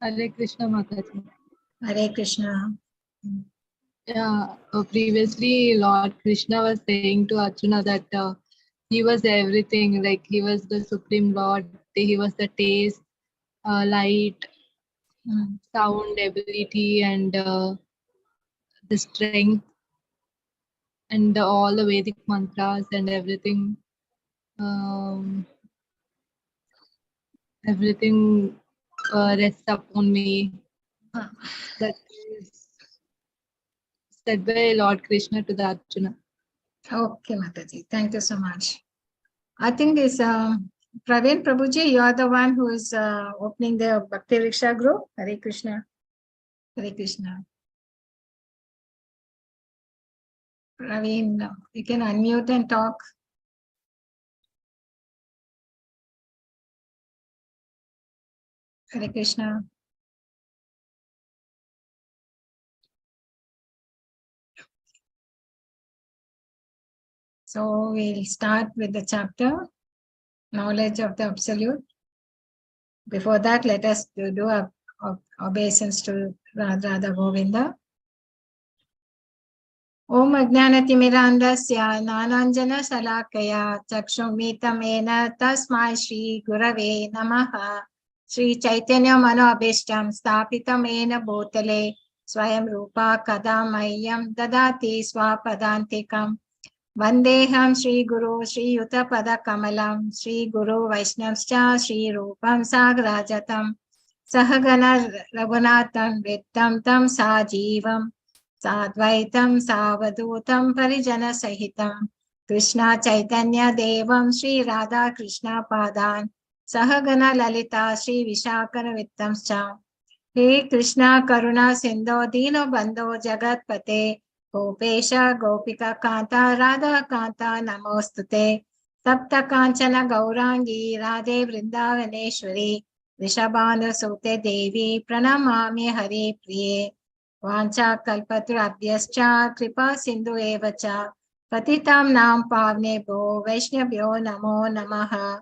Hare Krishna Mataji. Hare Krishna. Yeah, previously Lord Krishna was saying to Arjuna that he was everything, like he was the Supreme Lord, he was the taste, light, sound, ability, and the strength, and all the Vedic mantras and everything. Everything rests upon me. That is said by Lord Krishna to the Arjuna. Okay, Mataji. Thank you so much. I think it's Praveen Prabhuji, you are the one who is opening the Bhakti Riksha group. Hare Krishna. Hare Krishna. Praveen, you can unmute and talk. Hare Krishna. So we'll start with the chapter, Knowledge of the Absolute. Before that, let us do a obeisance to Radha Govinda. Om Ajnanatimirandasya Nananjana Salakaya Chakshummitamena Tasmai Shri Gurave Namaha Shri Chaitanya Mano Abhishtam Stapitamena Bhutale Swayam Rupa Kadamayyam Dadati Swapadantikam Vandeham Shri Guru Shri Yuta Pada Kamalam Shri Guru Vaishnavscha Shri Rupam Sagrajatam Sahagana Raghunatham Vittam Tam Sajivam Sadvaitam Savadutam Parijana Sahitam Krishna Chaitanya Devam Shri Radha Krishna Padan Sahagana Lalita Shri Vishakana Vittamscha He Krishna Karuna Sindho Dino Bandho Jagatpate Gopesha Gopika Kanta Radha Kanta Namostute Sapta Kanchana Gaurangi Radhe Vrindavaneshwari Rishabhanu Sute Devi Pranamami Hari Priye Vancha kalpatrabhyascha kripa sindhu evacha patitam nam pavnebho vaishnavyo namo namaha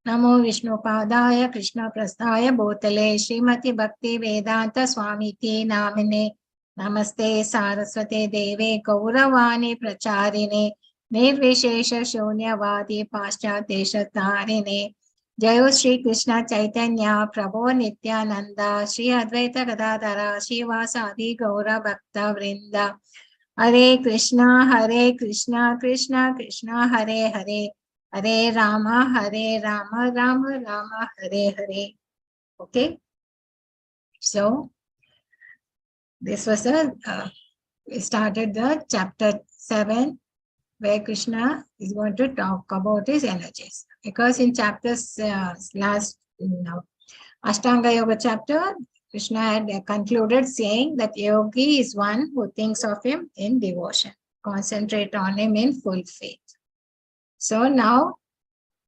Namo Vishnu Padaya Krishna Prasthaya Bhutale Srimati Bhakti Vedanta Swamiti Namine Namaste Saraswate Deve Gauravani Pracharine Nirvishesha Shunyavadi Paschateshatarine Jayo Shri Krishna Chaitanya Prabhu Nityananda Shri Advaita Gadadhara Shivasadi Gaura Bhakta Vrinda Hare Krishna Krishna Krishna Hare Hare Hare Rama Rama Rama Hare Hare. Okay, so this was we started the chapter 7 where Krishna is going to talk about his energies, because in chapters last Ashtanga Yoga chapter, Krishna had concluded saying that yogi is one who thinks of him in devotion, concentrate on him in full faith. So now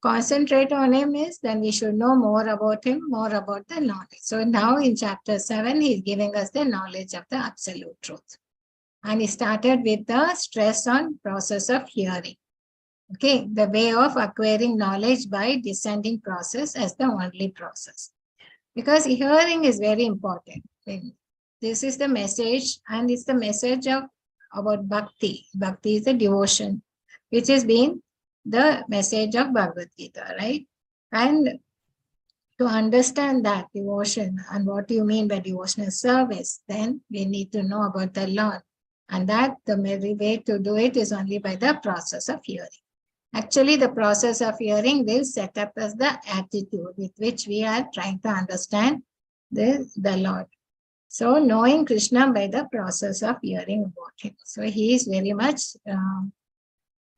concentrate on him is then we should know more about him, more about the knowledge. So now in chapter 7, he is giving us the knowledge of the absolute truth. And he started with the stress on process of hearing. Okay, the way of acquiring knowledge by descending process as the only process. Because hearing is very important. This is the message, and it's the message of about bhakti. Bhakti is the devotion, which has been the message of Bhagavad Gita, right? And to understand that devotion and what you mean by devotional service, then we need to know about the Lord. And that the merry way to do it is only by the process of hearing. Actually, the process of hearing will set up as the attitude with which we are trying to understand the Lord. So knowing Krishna by the process of hearing about him. So he is very much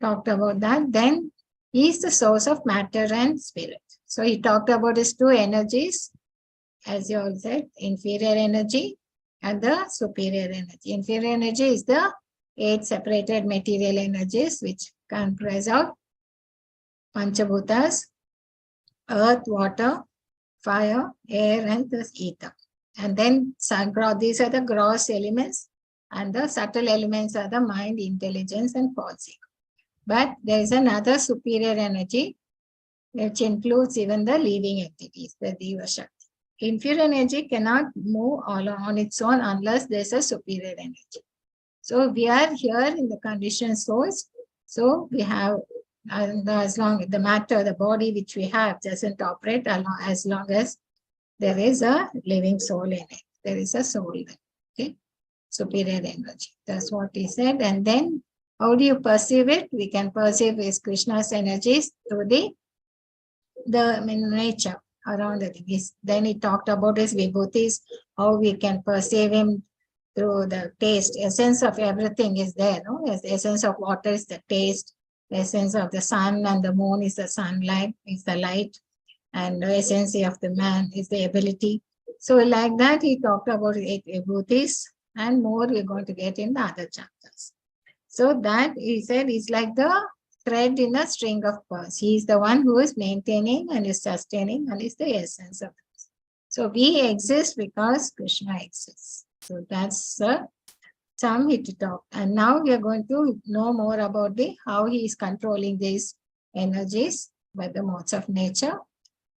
talked about that. Then he is the source of matter and spirit. So he talked about his two energies, as you all said, inferior energy and the superior energy. Inferior energy is the 8 separated material energies which comprise of Panchabhutas, earth, water, fire, air, and the ether. And then these are the gross elements, and the subtle elements are the mind, intelligence, and false ego. But there is another superior energy which includes even the living entities, the Diva Shakti. inferior energy cannot move all on its own unless there's a superior energy. So we are here in the conditioned source. So we have, as long as the matter, the body which we have doesn't operate as long as there is a living soul in it. There is a soul there. Okay. Superior energy. That's what he said. And then how do you perceive it? We can perceive is Krishna's energies through the nature around the thing. Then he talked about his vibhutis, how we can perceive him through the taste. Essence of everything is there. No? The essence of water is the taste. The essence of the sun and the moon is the sunlight, is the light. And the essence of the man is the ability. So like that, he talked about 8 vibhutis, and more we're going to get in the other chapters. So that he said is like the thread in a string of pearls. He is the one who is maintaining and is sustaining and is the essence of it. So we exist because Krishna exists. So that's the sum he talked. And now we are going to know more about how he is controlling these energies by the modes of nature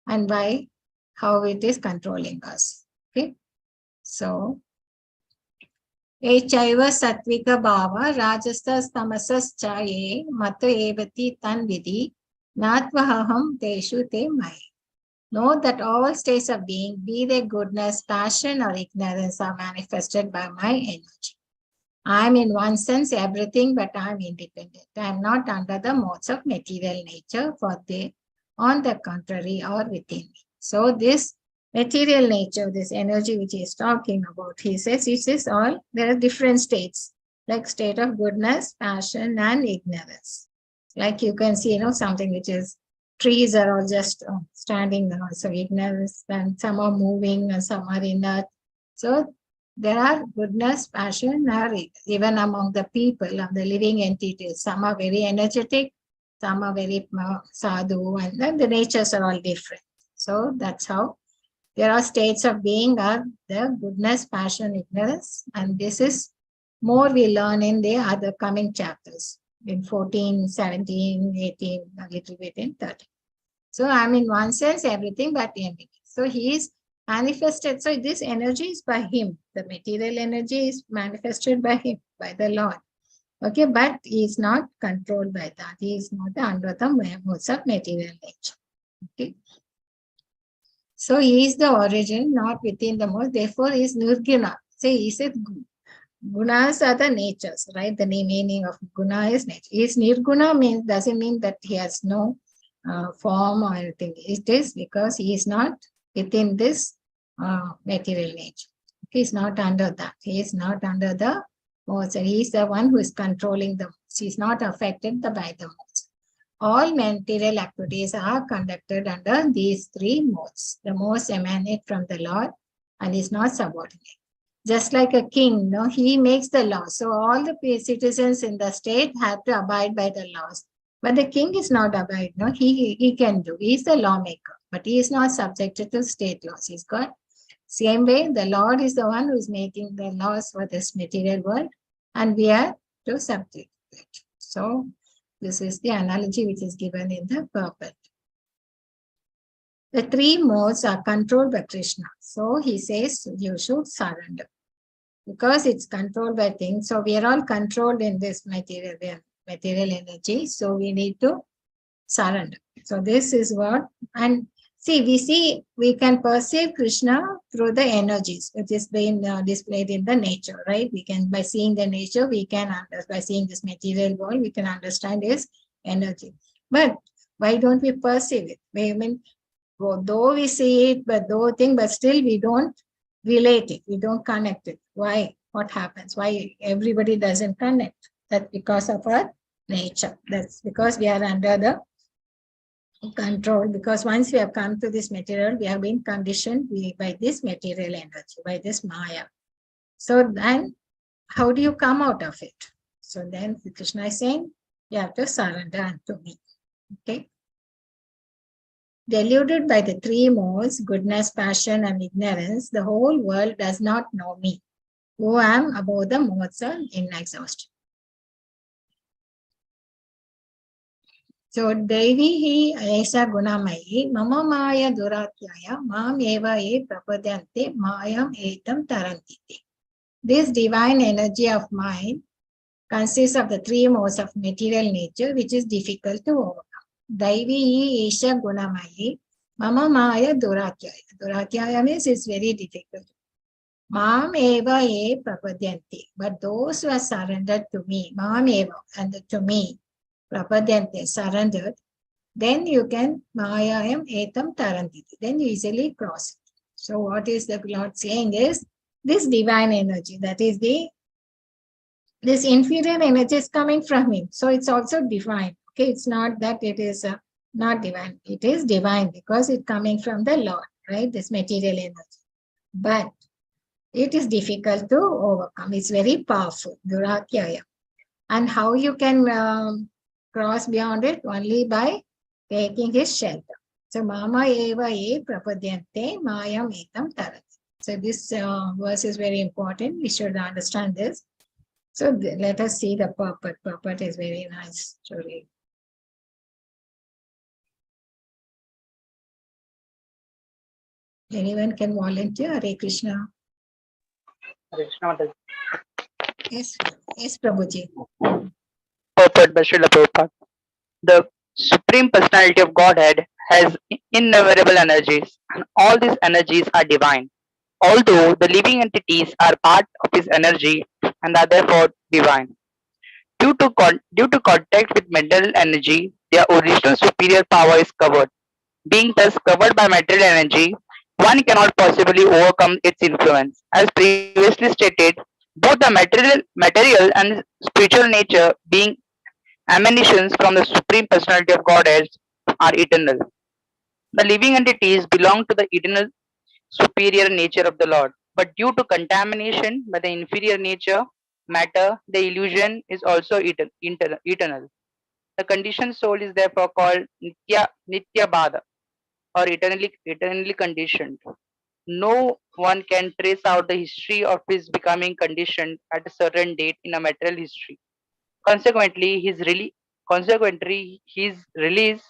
and by how it is controlling us. Okay. So Echaiva sattvika bhava rajasas tamasas chaye mata evati tan vidhi natvaham teshu te mai. Know that all states of being, be they goodness, passion, or ignorance, are manifested by my energy. I am in one sense everything, but I am independent. I am not under the modes of material nature, for they, on the contrary, are within me. So this material nature, this energy which he is talking about, he says it is all, there are different states, like state of goodness, passion, and ignorance. Like you can see, something which is, trees are all just standing, so ignorance, and some are moving and some are inert. So there are goodness, passion, or even among the people of the living entities. Some are very energetic, some are very sadhu, and then the natures are all different. So that's how there are states of being are the goodness, passion, ignorance, and this is more we learn in the other coming chapters in 14, 17, 18, a little bit in 13. So I'm in one sense everything but anything. So he is manifested. So this energy is by him. The material energy is manifested by him, by the Lord. Okay, but he is not controlled by that. He is not under the modes of material nature. Okay. So he is the origin, not within the mode. Therefore, he is nirguna. So he said gunas are the natures, right? The meaning of guna is nature. He is nirguna means doesn't mean that he has no form or anything. It is because he is not within this material nature. He is not under that. He is not under the modes. He is the one who is controlling the modes. He is not affected by the modes. All material activities are conducted under these 3 modes. The modes emanate from the Lord and is not subordinate. Just like a king, he makes the laws. So all the citizens in the state have to abide by the laws. But the king is not abide. He can do. He is the lawmaker, but he is not subjected to state laws. He's got same way. The Lord is the one who is making the laws for this material world, and we are to subject to it. So this is the analogy which is given in the purport. The 3 modes are controlled by Krishna. So he says you should surrender because it's controlled by things. So we are all controlled in this material energy. So we need to surrender. So this is what, and we can perceive Krishna through the energies, which is being displayed in the nature, right? We can, by seeing the nature, we can, by seeing this material world, we can understand his energy. But why don't we perceive it? Though we see it, but still we don't relate it. We don't connect it. Why? What happens? Why everybody doesn't connect? That's because of our nature. That's because we are under the control, because once we have come to this material, we have been conditioned by this material energy, by this Maya. So then how do you come out of it? So then Krishna is saying, you have to surrender unto me. Okay. Deluded by the 3 modes, goodness, passion, and ignorance, the whole world does not know me, who am above the modes of inexhaustion. So Devi Esha Gunamayi Mama Maya Duratyaya Mam Eva E Prapadyante Mayam Etam Tarantiti. This divine energy of mind consists of the three modes of material nature, which is difficult to overcome. Daivi Esha Gunamayi Mama Maya Duratyaya. Duratyaya means it's very difficult. Mam Eva E Prapadyanti. But those who are surrendered to me, Mam Eva, and to me, Prapadyante, surrendered, then you can Mayayam Etam Tarantiti. Then you easily cross it. So what is the Lord saying is this divine energy, that is this inferior energy is coming from him. So it's also divine. Okay, it's not that it is not divine. It is divine because it's coming from the Lord, right? This material energy. But it is difficult to overcome. It's very powerful, Duratyaya. And how you can cross beyond it? Only by taking his shelter. So Mama Eva E Prapadyante Mayam Etam Tarat. So this verse is very important. We should understand this. So let us see the purport. Purport is very nice to read. Anyone can volunteer? Hare Krishna. Yes, yes, Prabhuji. Purport by Srila Prabhupada. The Supreme Personality of Godhead has innumerable energies, and all these energies are divine. Although the living entities are part of his energy and are therefore divine. Due to contact with mental energy, their original superior power is covered. Being thus covered by material energy, one cannot possibly overcome its influence. As previously stated, both the material and spiritual nature, being emanations from the Supreme Personality of Godhead, are eternal. The living entities belong to the eternal superior nature of the Lord, but due to contamination by the inferior nature, matter, the illusion is also eternal. The conditioned soul is therefore called Nitya Bada, or eternally conditioned. No one can trace out the history of his becoming conditioned at a certain date in a material history. Consequently, his release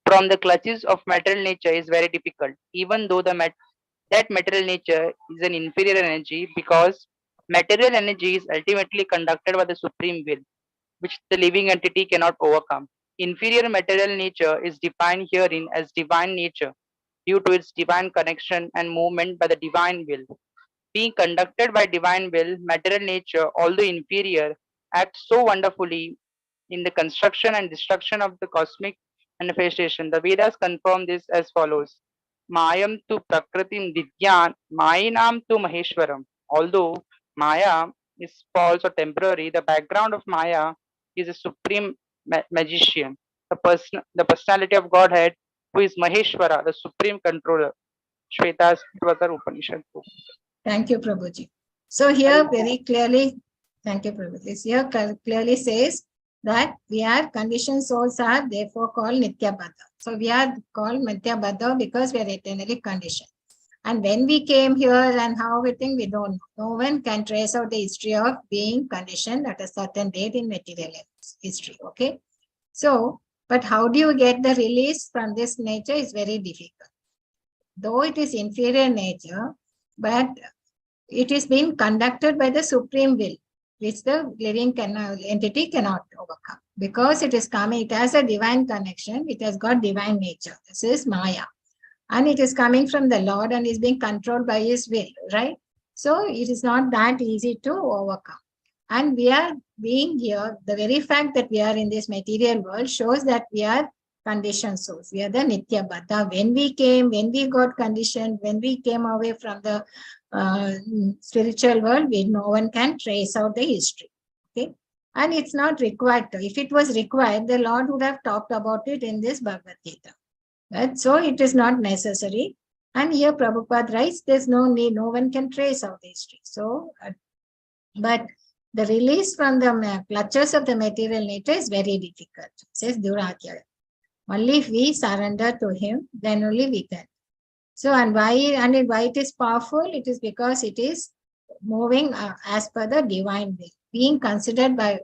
from the clutches of material nature is very difficult, even though that material nature is an inferior energy, because material energy is ultimately conducted by the supreme will, which the living entity cannot overcome. Inferior material nature is defined herein as divine nature due to its divine connection and movement by the divine will. Being conducted by divine will, material nature, although inferior, acts so wonderfully in the construction and destruction of the cosmic manifestation. The Vedas confirm this as follows. Mayam tu prakritim didyan, Mayinam tu Maheshwaram. Although Maya is false or temporary, the background of Maya is a supreme magician, the personality of Godhead, who is Maheshwara, the supreme controller. Shvetas Tvatar Upanishad. Thank you, Prabhuji. So here very clearly, thank you, Prabhuji. Here clearly says that we are conditioned souls are therefore called Nitya Baddha. So we are called Nitya Baddha because we are eternally conditioned. And when we came here and how we think, we don't know. No one can trace out the history of being conditioned at a certain date in material history. Okay. So, but how do you get the release from this nature is very difficult. Though it is inferior nature, but it is being conducted by the supreme will, which the living entity cannot overcome. Because it is coming, it has a divine connection, it has got divine nature. This is Maya. And it is coming from the Lord and is being controlled by his will, right? So it is not that easy to overcome. And we are being here, the very fact that we are in this material world shows that we are conditioned souls. We are the Nitya Baddha. When we got conditioned, when we came away from the spiritual world, no one can trace out the history. Okay. And it's not required to. If it was required, the Lord would have talked about it in this Bhagavad Gita. Right? So it is not necessary. And here Prabhupada writes, there's no need, no one can trace out the history. So, but the release from the clutches of the material nature is very difficult, says Duratya. Only if we surrender to him, then only we can. So, and why it is powerful? It is because it is moving as per the divine will, being considered by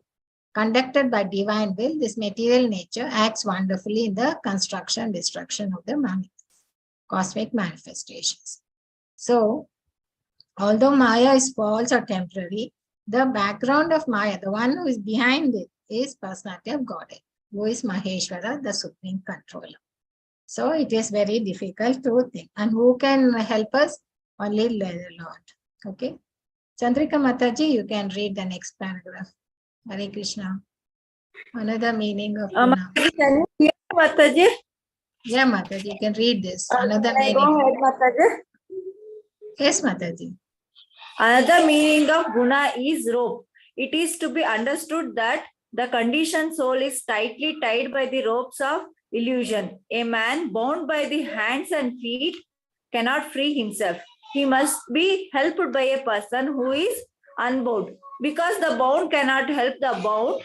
conducted by divine will, this material nature acts wonderfully in the construction, destruction of the cosmic manifestations. So, although Maya is false or temporary, the background of Maya, the one who is behind it, is personality of Godhead, who is Maheshwara, the supreme controller. So it is very difficult to think. And who can help us? Only the Lord. Okay. Chandrika Mataji, you can read the next paragraph. Hare Krishna. Another meaning of Guna. Mataji, can you hear Mataji? Yeah, Mataji, you can read this. Another Can I meaning. go ahead, Mataji? Yes, Mataji. Another meaning of guna is rope. It is to be understood that the conditioned soul is tightly tied by the ropes of illusion. A man bound by the hands and feet cannot free himself. He must be helped by a person who is unbound. Because the bound cannot help the bound,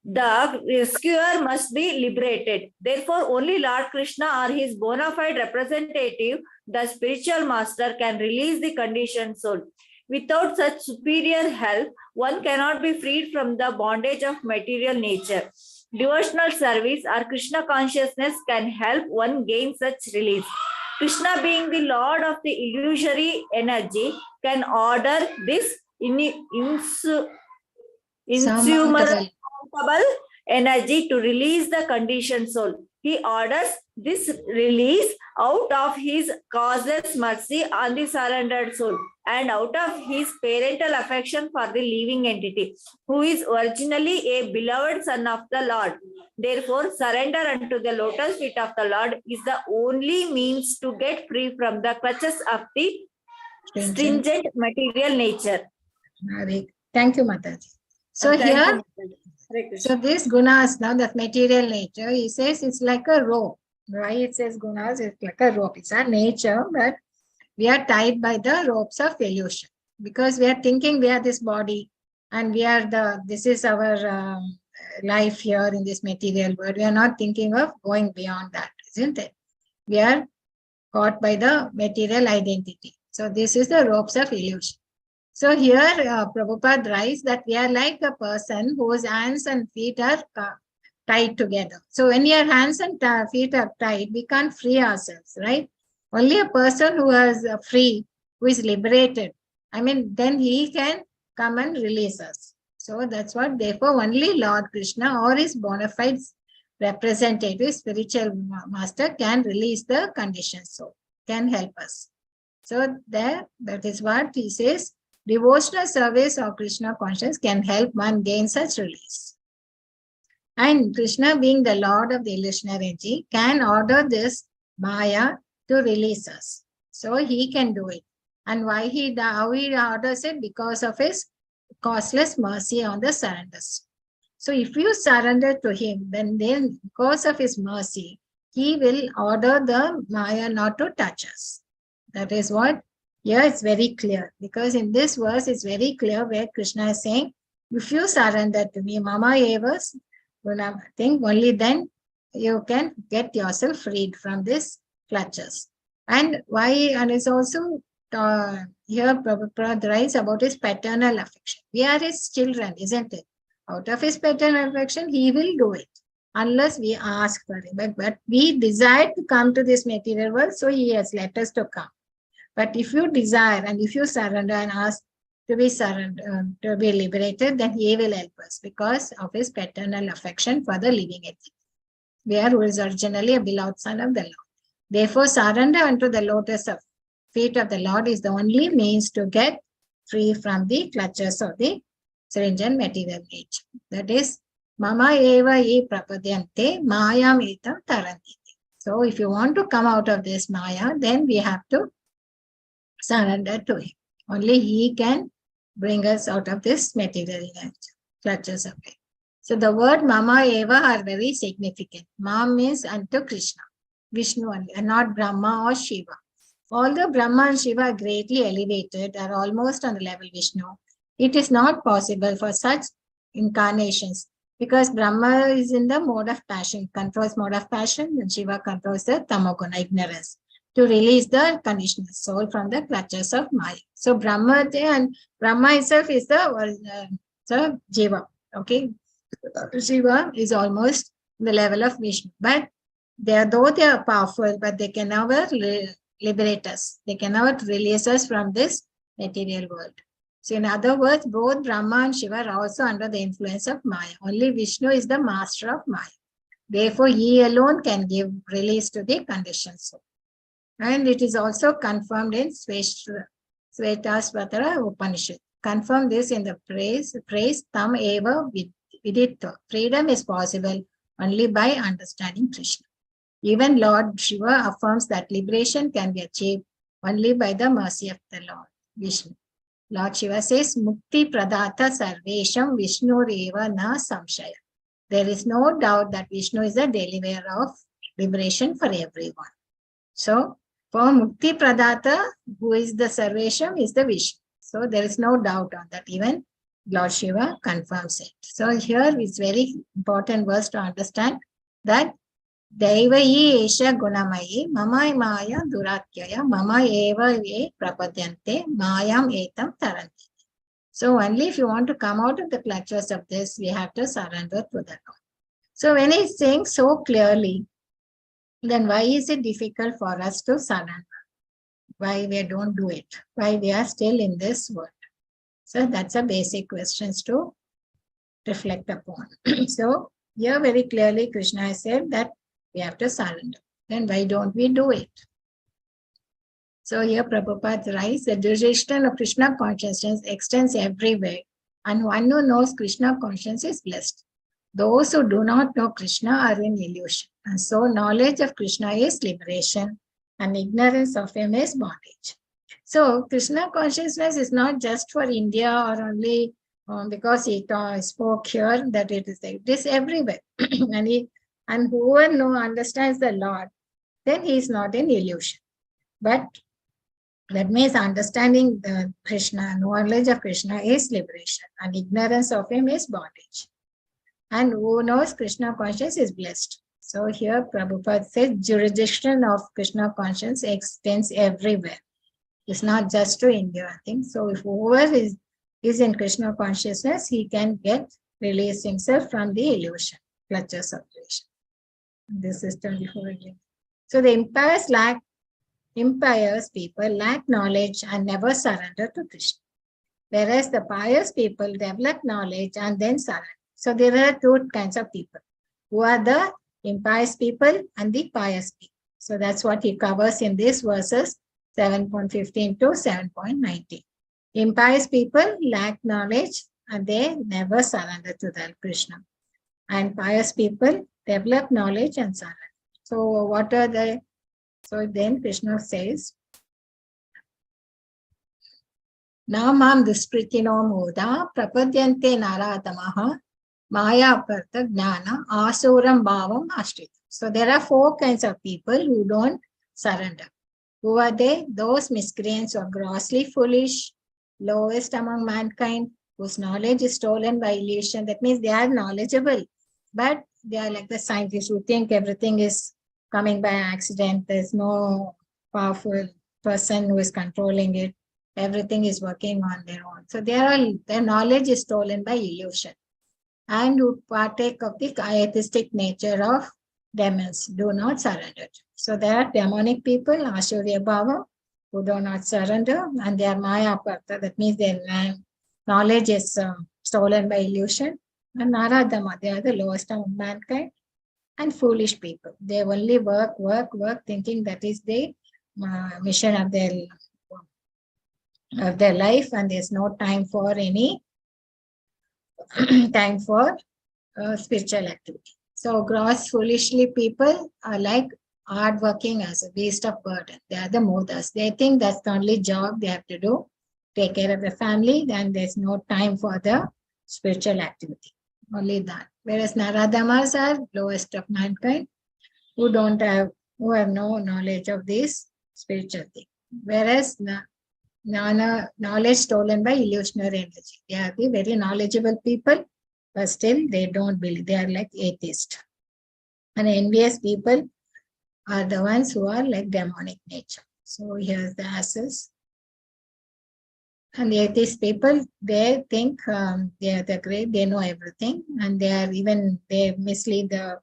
the rescuer must be liberated. Therefore, only Lord Krishna or his bona fide representative, the spiritual master, can release the conditioned soul. Without such superior help, one cannot be freed from the bondage of material nature. Devotional service or Krishna consciousness can help one gain such release. Krishna, being the Lord of the illusory energy, can order this insurmountable energy to release the conditioned soul. He orders this release out of his causeless mercy on the surrendered soul and out of his parental affection for the living entity, who is originally a beloved son of the Lord. Therefore, surrender unto the lotus feet of the Lord is the only means to get free from the clutches of the stringent material nature. Thank you, Mataji. So here, so this gunas, now that material nature, he says it's like a rope, right? It says gunas is like a rope. It's our nature, but we are tied by the ropes of illusion because we are thinking we are this body and we are this is our life here in this material world. We are not thinking of going beyond that, isn't it? We are caught by the material identity. So this is the ropes of illusion. So here Prabhupada writes that we are like a person whose hands and feet are tied together. So when your hands and feet are tied, we can't free ourselves, right? Only a person who is free, who is liberated, then he can come and release us. So that's what, therefore, only Lord Krishna or his bona fide representative, spiritual master, can release the conditioned soul, can help us. So that is what he says. Devotional service of Krishna consciousness can help one gain such release. And Krishna, being the Lord of the illusionary energy, can order this Maya to release us. So he can do it. And how he orders it? Because of his causeless mercy on the surrenders. So if you surrender to him, then because of his mercy, he will order the Maya not to touch us. That is what here it's very clear, because in this verse it's very clear where Krishna is saying, if you surrender to me, Mama Evas, I think only then you can get yourself freed from this clutches. And why? And it's also here Prabhupada writes about his paternal affection. We are his children, isn't it? Out of his paternal affection, he will do it unless we ask for it. But we desire to come to this material world, so he has let us to come. But if you desire and if you surrender and ask to be surrendered, to be liberated, then he will help us because of his paternal affection for the living entity. We are who is originally a beloved son of the Lord. Therefore, surrender unto the lotus of feet of the Lord is the only means to get free from the clutches of the stringent material nature. That is, Mama eva e prapadyante mayam etam tarantiti. So, if you want to come out of this Maya, then we have to surrender to him. Only he can bring us out of this material clutches of it. So the word Mama Eva are very significant. Ma means unto Krishna, Vishnu only, and not Brahma or Shiva. Although Brahma and Shiva are greatly elevated, are almost on the level Vishnu, it is not possible for such incarnations because Brahma is in the mode of passion, controls mode of passion, and Shiva controls the tamoguna, ignorance, to release the conditioned soul from the clutches of Maya. So Brahma and Brahma itself is the Jiva. Okay, Shiva is almost the level of Vishnu, but though they are powerful, but they can never liberate us. They cannot release us from this material world. So in other words, both Brahma and Shiva are also under the influence of Maya. Only Vishnu is the master of Maya. Therefore, he alone can give release to the conditioned soul. And it is also confirmed in Svetasvatara Upanishad. Confirm this in the praise Tam Eva Viditva. Freedom is possible only by understanding Krishna. Even Lord Shiva affirms that liberation can be achieved only by the mercy of the Lord Vishnu. Lord Shiva says, Mukti Pradata Sarvesham Vishnu Reva Na Samshaya. There is no doubt that Vishnu is the deliverer of liberation for everyone. So, for Mukti Pradata, who is the Sarvesham, is the Vishnu. So, there is no doubt on that. Even Lord Shiva confirms it. So, here is very important verse to understand that Daivayi Esha Gunamayi Mama Maya Duratyaya Mama Eva Ye Prapadyante Mayam Etam Taranti. So only if you want to come out of the clutches of this, we have to surrender to the Lord. So when he's saying so clearly, then why is it difficult for us to surrender? Why we don't do it? Why we are still in this world? So that's a basic questions to reflect upon. So here very clearly Krishna has said that we have to surrender. Then why don't we do it? So here Prabhupada writes, the jurisdiction of Krishna consciousness extends everywhere, and one who knows Krishna consciousness is blessed. Those who do not know Krishna are in illusion. And so knowledge of Krishna is liberation, and ignorance of him is bondage. So Krishna consciousness is not just for India or only because he spoke here that it is everywhere. and whoever understands the Lord, then he is not in illusion. But that means understanding the Krishna, knowledge of Krishna is liberation, and ignorance of him is bondage. And who knows Krishna consciousness is blessed. So here Prabhupada says jurisdiction of Krishna consciousness extends everywhere. It's not just to India, I think. So if whoever is in Krishna consciousness, he can release himself from the illusion, clutches of illusion. This is 24 again. So the impious people lack knowledge and never surrender to Krishna. Whereas the pious people develop knowledge and then surrender. So there are two kinds of people, who are the impious people and the pious people. So that's what he covers in these verses 7.15 to 7.19. Impious people lack knowledge and they never surrender to the Krishna. And pious people develop knowledge and surrender. So what are the? So then Krishna says, Namam Duspritino Moda Prapadyante Naradamaha Maya Partha Gnana Asuram Bhavam Ashrit. So there are four kinds of people who don't surrender. Who are they? Those miscreants who are grossly foolish, lowest among mankind, whose knowledge is stolen by illusion. That means they are knowledgeable, but they are like the scientists who think everything is coming by accident. There's no powerful person who is controlling it. Everything is working on their own. So their knowledge is stolen by illusion. And who partake of the atheistic nature of demons, do not surrender. So there are demonic people, Ashurya Bhava, who do not surrender, and they are Maya Partha. That means their knowledge is stolen by illusion. And Naradama, they are the lowest of mankind. And foolish people, they only work, thinking that is the mission of their life, and there's no time for any time for spiritual activity. So gross foolishly people are like hardworking as a beast of burden. They are the modas. They think that's the only job they have to do, take care of the family, then there's no time for the spiritual activity. Only that. Whereas Naradamas are lowest of mankind, who have no knowledge of this spiritual thing. Whereas knowledge stolen by illusionary energy. They are the very knowledgeable people, but still they don't believe. They are like atheists. And envious people are the ones who are like demonic nature. So here's the asses. And these people, they think they are the great, they know everything, and they mislead the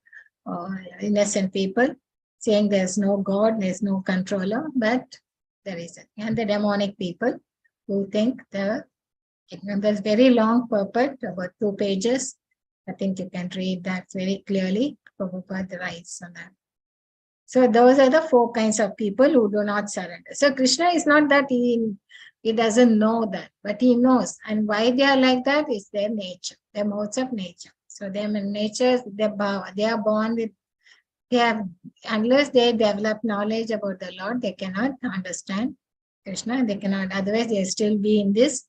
innocent people, saying there's no God, there's no controller, but there is. And the demonic people who think there's very long purport, about 2 pages. I think you can read that very clearly. Prabhupada writes on that. So those are the 4 kinds of people who do not surrender. So Krishna is not that he doesn't know that, but he knows. And why they are like that is their nature, their modes of nature. So their nature, they are born with, unless they develop knowledge about the Lord, they cannot understand Krishna. They cannot, otherwise they still be in this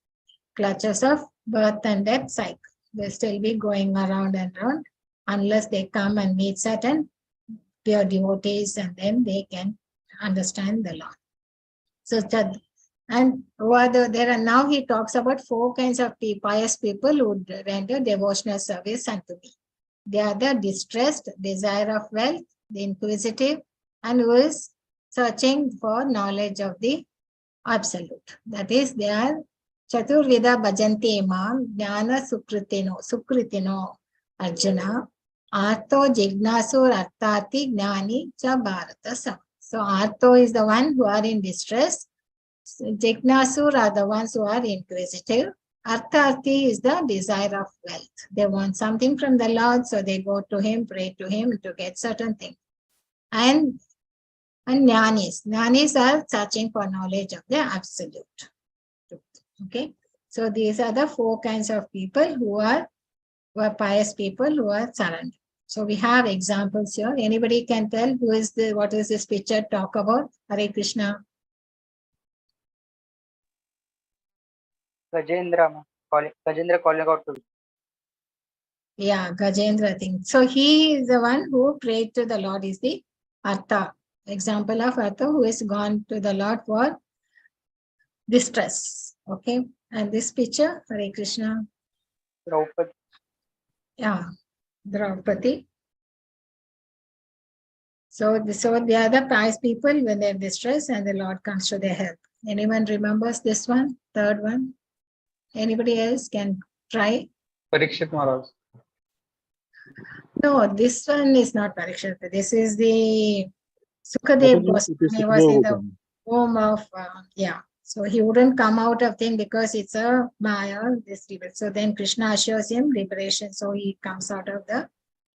clutches of birth and death cycle. They still be going around and around unless they come and meet certain pure devotees, and then they can understand the Lord. So, and now he talks about 4 kinds of pious people who render devotional service unto me. They are the distressed, desire of wealth, the inquisitive, and who is searching for knowledge of the absolute. That is, they are Chaturvida bhajante mam jnana sukritino Arjuna Artho Jignasur Arthati Gnani Cha Bharata Sam. So Artho is the one who are in distress. Jignasur are the ones who are inquisitive. Arthati is the desire of wealth. They want something from the Lord, so they go to him, pray to him to get certain things. And Jnanis are searching for knowledge of the absolute truth. Okay, so these are the 4 kinds of people who are pious people who are surrendered. So we have examples here. Anybody can tell what is this picture talk about? Hare Krishna. Gajendra calling out to. Yeah, Gajendra thing. So he is the one who prayed to the Lord, is the Artha. Example of Artha who has gone to the Lord for distress. Okay. And this picture, Hare Krishna. Draupadi. Yeah, Draupadi. So they are the pious people when they're distressed and the Lord comes to their help. Anyone remembers this one? 3rd one? Anybody else can try? Parikshit Maharaj. No, this one is not Parikshit. This is the Sukadev Goswami was in the womb of, So he wouldn't come out of thing because it's a Maya, this rebirth. So then Krishna assures him liberation. So he comes out of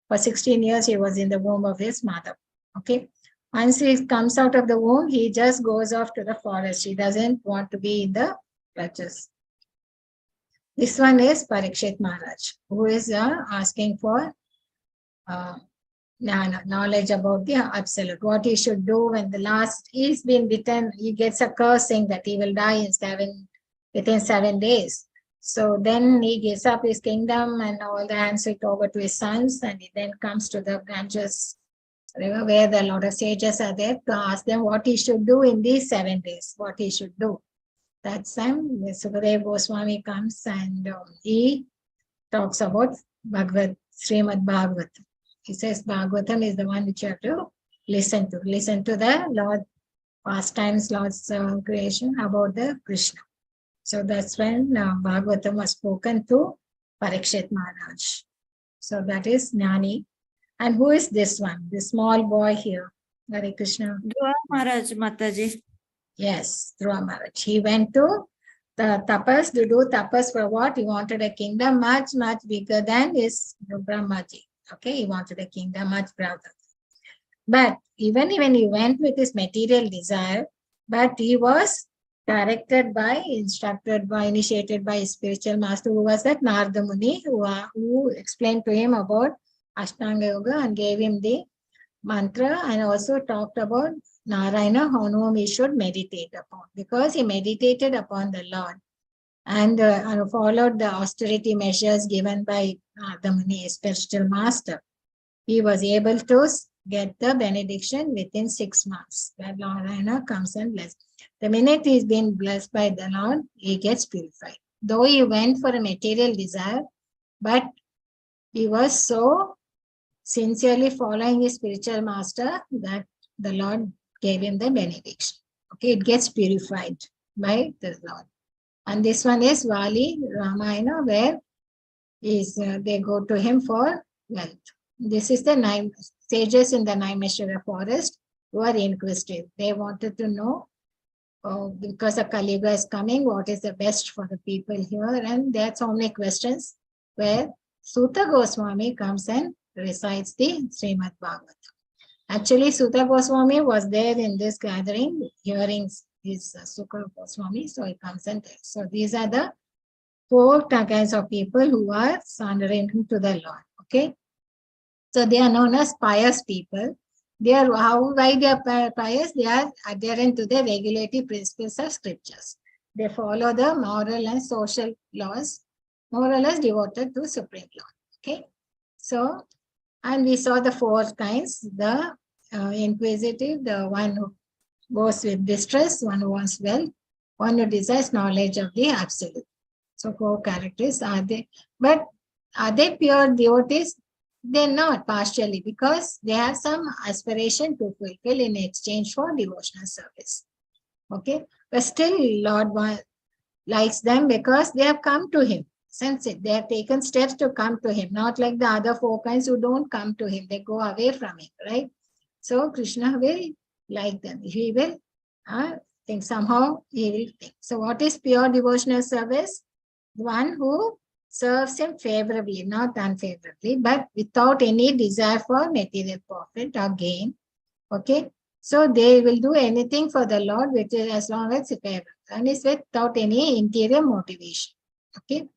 for 16 years, he was in the womb of his mother. Okay. Once he comes out of the womb, he just goes off to the forest. He doesn't want to be in the clutches. This one is Parikshit Maharaj, who is asking for knowledge about the absolute, what he should do when he's been bitten, he gets a curse saying that he will die within 7 days. So then he gives up his kingdom and all the hands it over to his sons, and he then comes to the Ganges river where a lot of sages are there to ask them what he should do in these 7 days, what he should do. That time Sukadev Goswami comes and he talks about Srimad Bhagavatam. He says Bhagavatam is the one which you have to listen to. Listen to the Lord pastimes, Lord's creation about the Krishna. So that's when Bhagavatam was spoken to Parikshit Maharaj. So that is Jnani. And who is this one? The small boy here. Hare Krishna. Dhruva Maharaj, Mataji. Yes, Dhruva Maharaj. He went to the tapas to do tapas for what? He wanted a kingdom much, much bigger than his Brahmaji. Okay, he wanted a kingdom much broader. But even when he went with his material desire, but he was directed by, instructed by, initiated by his spiritual master, who was that Narada Muni, who explained to him about Ashtanga Yoga and gave him the mantra, and also talked about Narayana, whom he should meditate upon, because he meditated upon the Lord and followed the austerity measures given by Narada Muni, his spiritual master. He was able to get the benediction within 6 months. That Narayana comes and blesses. The minute he's been blessed by the Lord, he gets purified. Though he went for a material desire, but he was so sincerely following his spiritual master that the Lord gave him the benediction. Okay, it gets purified by the Lord. And this one is Vali Ramayana, where they go to him for wealth. This is the 9 sages in the Naimeshwara forest who are inquisitive. They wanted to know, because the Kali Yuga is coming, what is the best for the people here? And there are so many questions where Suta Goswami comes and recites the Srimad Bhagavatam. Actually, Suta Goswami was there in this gathering, hearing his Suta Goswami, so he comes and tells. So these are the 4 kinds of people who are surrendering to the Lord. Okay, so they are known as pious people. They are why they are pious? They are adherent to the regulative principles of scriptures. They follow the moral and social laws, more or less devoted to Supreme Lord. Okay, so and we saw the 4 kinds: the inquisitive, the one who goes with distress, one who wants wealth, one who desires knowledge of the absolute. So 4 characters are they, but are they pure devotees? They're not, partially, because they have some aspiration to fulfill in exchange for devotional service. Okay, but still Lord likes them because they have come to him. Since they have taken steps to come to him, not like the other 4 kinds who don't come to him, they go away from him, right? So Krishna will like them. He will think somehow he will think. So what is pure devotional service? The one who serves him favorably, not unfavorably, but without any desire for material profit or gain. Okay, so they will do anything for the Lord, which is as long as it's favorable, and is without any interior motivation. Okay,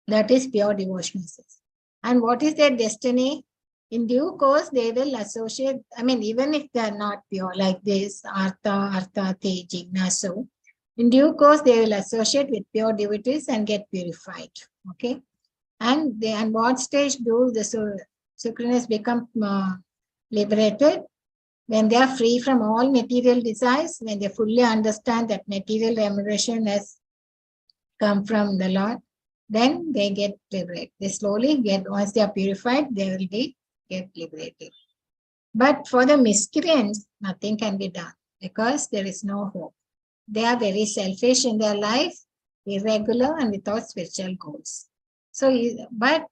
that is pure devotional service. And what is their destiny? In due course, they will associate, I mean, even if they are not pure, like this, Artha, Te, Jignasu, in due course, they will associate with pure devotees and get purified. Okay, and what stage do the synchronous become liberated? When they are free from all material desires, when they fully understand that material remuneration has come from the Lord, then they get liberated. They slowly get, once they are purified, they will get liberated. But for the miscreants, nothing can be done because there is no hope. They are very selfish in their life, irregular and without spiritual goals. So, but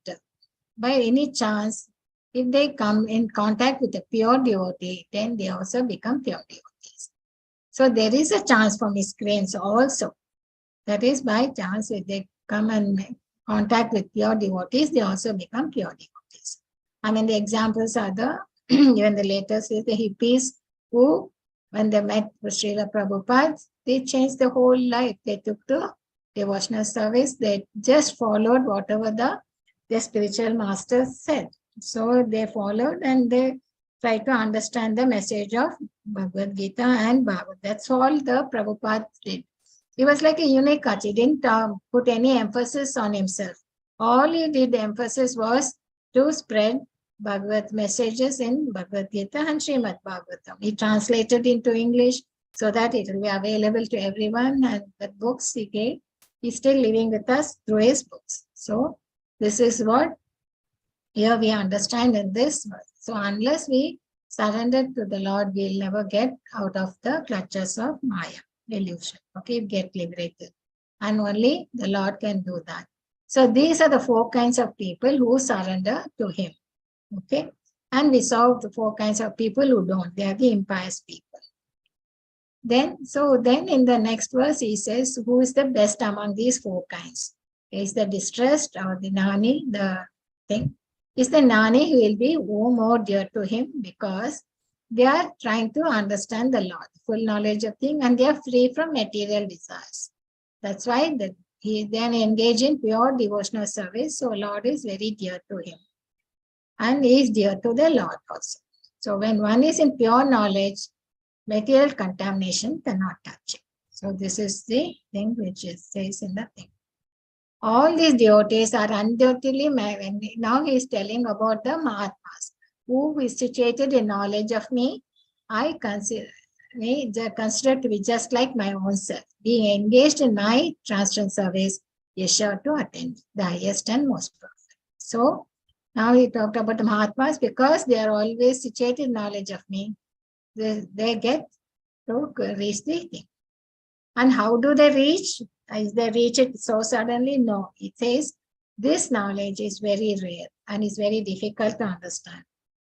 by any chance, if they come in contact with a pure devotee, then they also become pure devotees. So there is a chance for miscreants also. That is by chance, if they come and make contact with pure devotees, they also become pure devotees. I mean, the examples are the, even the latest is the hippies who, when they met Srila Prabhupada, they changed the whole life. They took the devotional service. They just followed whatever the spiritual masters said. So they followed and they tried to understand the message of Bhagavad Gita and Bhagavad. That's all the Prabhupada did. He was like a unique catch. He didn't put any emphasis on himself. All he did, the emphasis was to spread Bhagavad messages in Bhagavad Gita and Srimad Bhagavatam. He translated into English so that it will be available to everyone, and the books he gave, he's still living with us through his books. So this is what here we understand in this verse. So unless we surrender to the Lord, we'll never get out of the clutches of Maya, illusion. Okay, get liberated. And only the Lord can do that. So these are the 4 kinds of people who surrender to him. Okay, and we saw the 4 kinds of people who don't. They are the impious people. Then in the next verse, he says, who is the best among these 4 kinds? Is the distressed or the nani, the thing? Is the nani who will be more dear to him because they are trying to understand the Lord, full knowledge of things, and they are free from material desires. That's why he then engage in pure devotional service. So Lord is very dear to him. And he is dear to the Lord also. So when one is in pure knowledge, material contamination cannot touch it. So this is the thing which it says in the thing. All these devotees are undoubtedly, now he is telling about the Mahatmas who is situated in knowledge of me. I consider to be just like my own self. Being engaged in my transcendental service is sure to attain the highest and most perfect. So now he talked about the Mahatmas because they are always situated in knowledge of me. They get to reach the thing. And how do they reach? Is they reach it so suddenly? No. It says this knowledge is very rare and is very difficult to understand.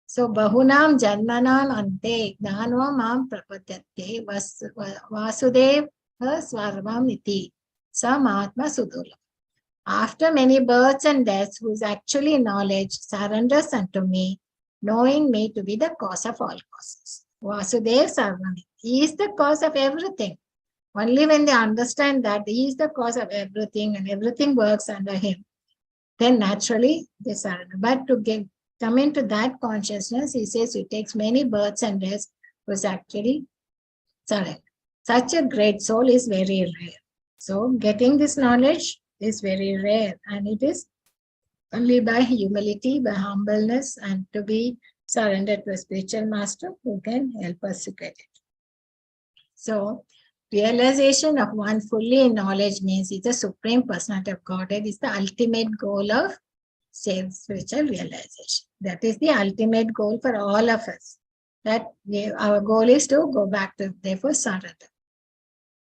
So bahunam janmanam ante gnanvam mam prapadyate vasudev svarvam iti samatma sudula. After many births and deaths, whose actually knowledge surrenders unto me, knowing me to be the cause of all causes. Vasudev Sarvam. He is the cause of everything. Only when they understand that he is the cause of everything and everything works under him, then naturally they surrender. But to come into that consciousness, he says it takes many births and deaths was actually surrender. Such a great soul is very rare. So getting this knowledge is very rare, and it is only by humility, by humbleness, and to be surrendered to a spiritual master who can help us to get it. So realization of one fully in knowledge means it's the Supreme Personality of Godhead is the ultimate goal of spiritual realization. That is the ultimate goal for all of us. That our goal is to go back to, therefore, surrender.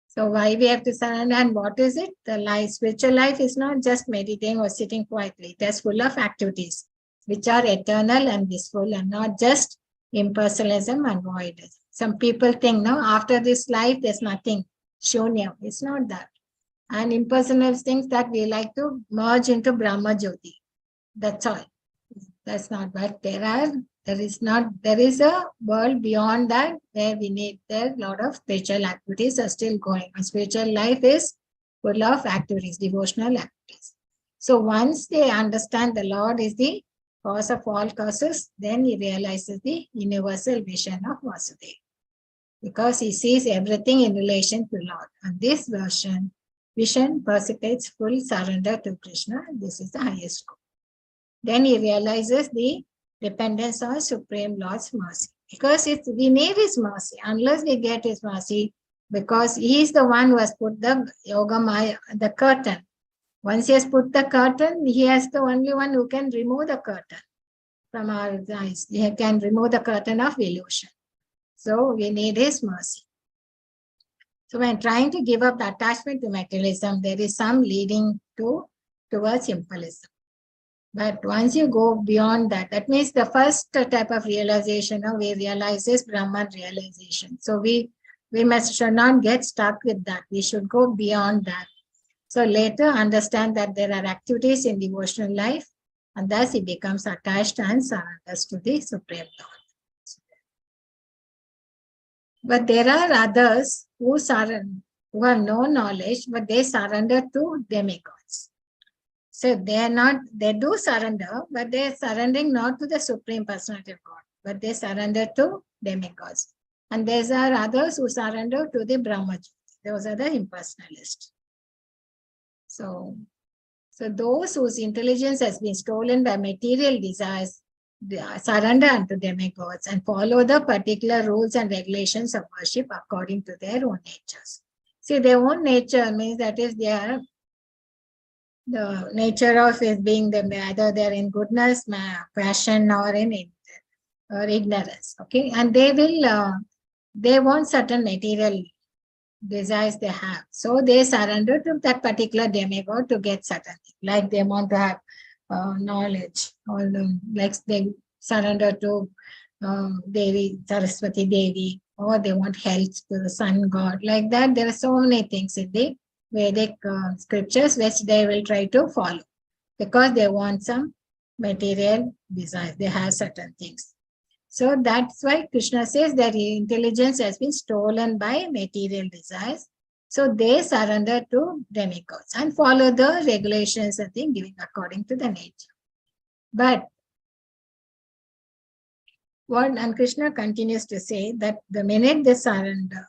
So why we have to surrender, and what is it? The life, spiritual life is not just meditating or sitting quietly. It is full of activities which are eternal and blissful and not just impersonalism and voidism. Some people think, no, after this life, there's nothing. Shunya. It's not that. And impersonalism thinks that we like to merge into Brahma Jyoti. That's all. That's not. But there is a world beyond that where we need a lot of spiritual activities are still going. And spiritual life is full of activities, devotional activities. So once they understand the Lord is the cause of all causes, then he realizes the universal vision of Vasudeva. Because he sees everything in relation to Lord. And this vision precipitates full surrender to Krishna. This is the highest goal. Then he realizes the dependence on Supreme Lord's mercy. Because we need his mercy. Unless we get his mercy, because he is the one who has put the Yoga Maya, the curtain. Once he has put the curtain, he is the only one who can remove the curtain from our eyes. He can remove the curtain of illusion. So we need his mercy. So when trying to give up the attachment to materialism, there is some leading towards impulsive. But once you go beyond that, that means the first type of realization we realize is Brahman realization. So we should not get stuck with that. We should go beyond that. So later understand that there are activities in devotional life, and thus he becomes attached and surrenders to the Supreme Lord. But there are others who have no knowledge, but they surrender to demigods. So they do surrender, but they are surrendering not to the Supreme Personality of God, but they surrender to demigods. And there are others who surrender to the Brahmajyoti. Those are the impersonalists. So those whose intelligence has been stolen by material desires, they surrender unto demigods and follow the particular rules and regulations of worship according to their own natures. See, their own nature means that is the nature of it being either they're in goodness, passion, or in ignorance. Okay, and they want certain material desires they have. So they surrender to that particular demigod to get certain things. Like they want to have knowledge, or like they surrender to Devi, Saraswati Devi, or they want health to the sun god. Like that, there are so many things in the Vedic scriptures which they will try to follow because they want some material desires. They have certain things. So that's why Krishna says that intelligence has been stolen by material desires. So they surrender to demigods and follow the regulations and things given according to the nature. But and Krishna continues to say that the minute they surrender,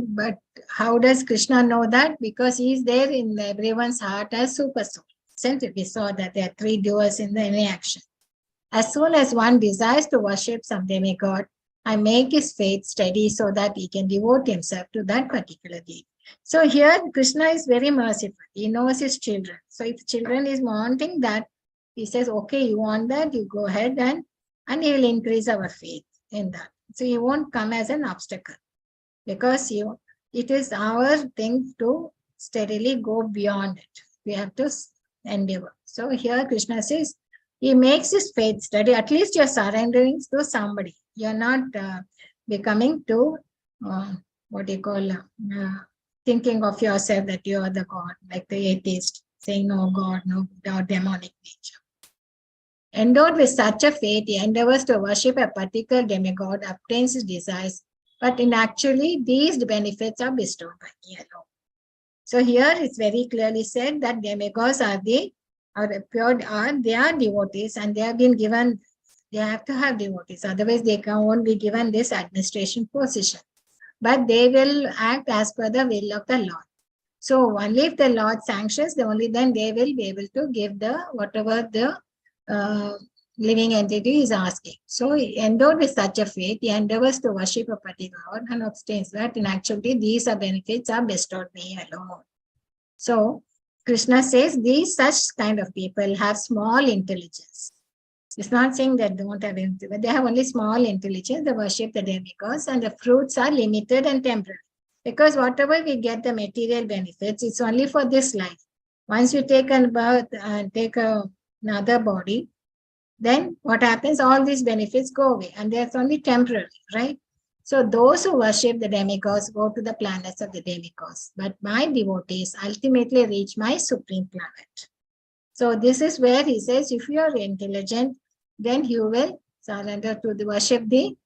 but how does Krishna know that? Because he is there in everyone's heart as super soul. Since we saw that there are three doers in any action. As soon as one desires to worship some demigod, I make his faith steady so that he can devote himself to that particular deed. So here Krishna is very merciful. He knows his children. So if children is wanting that, he says, okay, you want that, you go ahead and he will increase our faith in that. So he won't come as an obstacle because it is our thing to steadily go beyond it. We have to endeavor. So here Krishna says, he makes his faith steady. At least you're surrendering to somebody. You're not becoming too, what do you call, thinking of yourself that you are the God, like the atheist, saying no God, no demonic nature. Endowed with such a faith, he endeavors to worship a particular demigod, obtains his desires, but in actually, these benefits are bestowed by me alone. So here it's very clearly said that demigods are they are devotees, and they have been given, they have to have devotees, otherwise they won't be given this administration position. But they will act as per the will of the Lord. So only if the Lord sanctions, only then they will be able to give the whatever the living entity is asking. So endowed with such a faith, he endeavors to worship a particular God and abstains that in actuality these are benefits are bestowed me alone. So Krishna says these such kind of people have small intelligence. It's not saying that they don't have intelligence, but they have only small intelligence. They worship the demigods, and the fruits are limited and temporary. Because whatever we get the material benefits, it's only for this life. Once you take a birth and take another body, then what happens? All these benefits go away, and that's only temporary, right? So those who worship the demigods go to the planets of the demigods, but my devotees ultimately reach my supreme planet. So this is where he says, if you are intelligent, then you will surrender to the worship be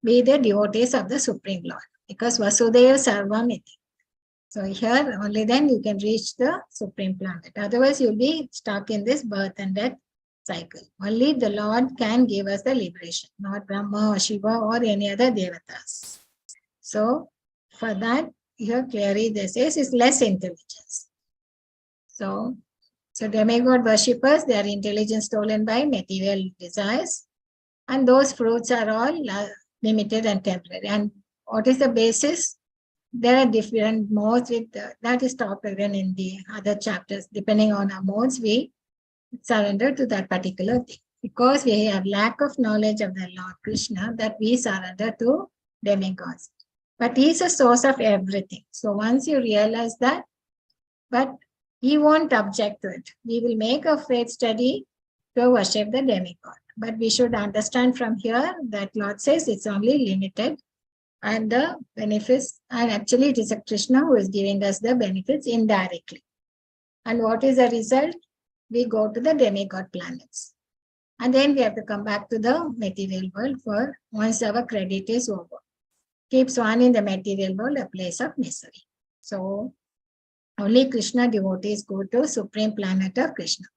the devotees of the Supreme Lord, because Vasudeva Sarvamiti. So here only then you can reach the supreme planet. Otherwise you'll be stuck in this birth and death cycle. Only the Lord can give us the liberation, not Brahma or Shiva or any other devatas. So for that, here clearly this is less intelligence. So demigod worshippers, their intelligence stolen by material desires, and those fruits are all limited and temporary. And what is the basis? There are different modes with that is taught again in the other chapters. Depending on our modes, we surrender to that particular thing. Because we have lack of knowledge of the Lord Krishna, that we surrender to demigods. But he is a source of everything. So once you realize that, but he won't object to it. We will make a faith steady to worship the demigod. But we should understand from here that Lord says it's only limited, and the benefits, and actually it is a Krishna who is giving us the benefits indirectly. And what is the result? We go to the demigod planets. And then we have to come back to the material world for once our credit is over. Keeps one in the material world a place of misery. So only Krishna devotees go to supreme planet of Krishna.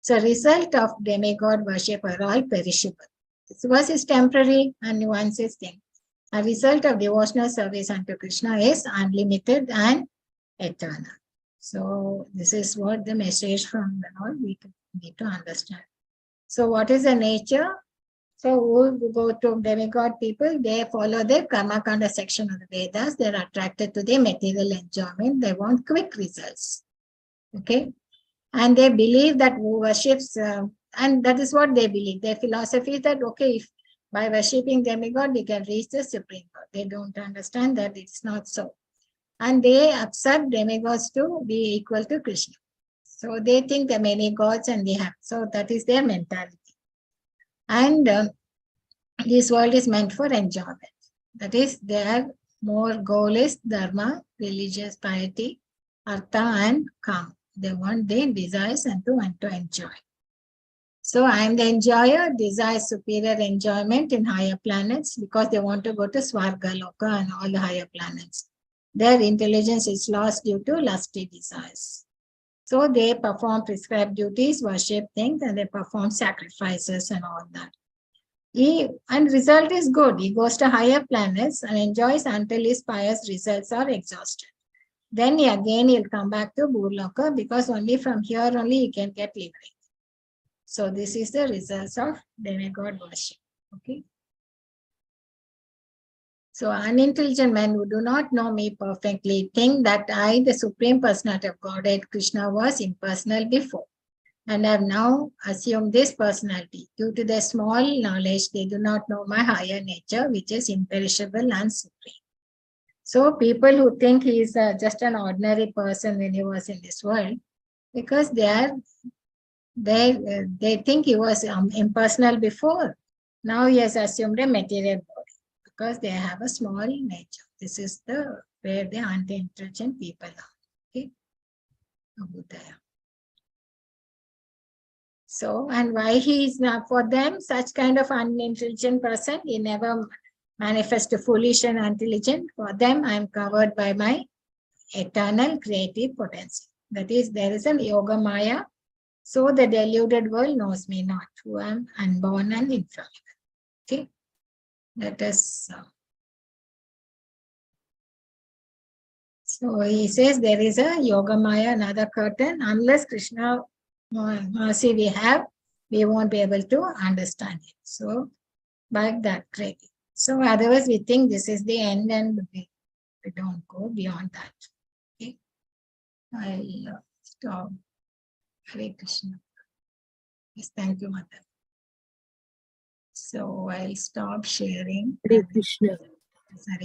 So result of demigod worship are all perishable. This verse is temporary and nuances thing. A result of devotional service unto Krishna is unlimited and eternal. So this is what the message from the Lord we need to understand. So what is the nature? So who go to demigod people, they follow the karma kanda section of the Vedas. They are attracted to the material enjoyment. They want quick results. Okay. And they believe that who worships, and that is what they believe. Their philosophy is that, okay, if by worshipping demigod, we can reach the supreme God. They don't understand that it's not so. And they accept demigods to be equal to Krishna. So they think there are many gods and they have. So that is their mentality. And this world is meant for enjoyment. That is, their more goal is dharma, religious piety, artha and kama. They want their desires and to want to enjoy. So I am the enjoyer, desire superior enjoyment in higher planets because they want to go to Swarga, Loka and all the higher planets. Their intelligence is lost due to lusty desires. So they perform prescribed duties, worship things, and they perform sacrifices and all that. And result is good. He goes to higher planets and enjoys until his pious results are exhausted. Then he'll come back to Burloka because only from here only he can get liberation. So this is the results of demigod worship. Okay. So unintelligent men who do not know me perfectly think that I, the Supreme Personality of Godhead, Krishna, was impersonal before, and have now assumed this personality. Due to their small knowledge, they do not know my higher nature, which is imperishable and supreme. So people who think he is just an ordinary person when he was in this world, because they think he was impersonal before. Now he has assumed a material body because they have a small nature. This is the where the anti-intelligent people are. Okay. Odiya. So, and why he is not for them, such kind of unintelligent person, he never manifests foolish and intelligent. For them, I am covered by my eternal creative potential. That is, there is a yoga maya. So the deluded world knows me not, who I am unborn and infallible. Okay. Let us. So he says there is a yoga maya, another curtain. Unless Krishna mercy we have, we won't be able to understand it. So by that creative. So otherwise we think this is the end and we don't go beyond that. Okay. I'll stop. Hare Krishna. Yes, thank you, Mother. So I'll stop sharing. Hare Krishna. Hare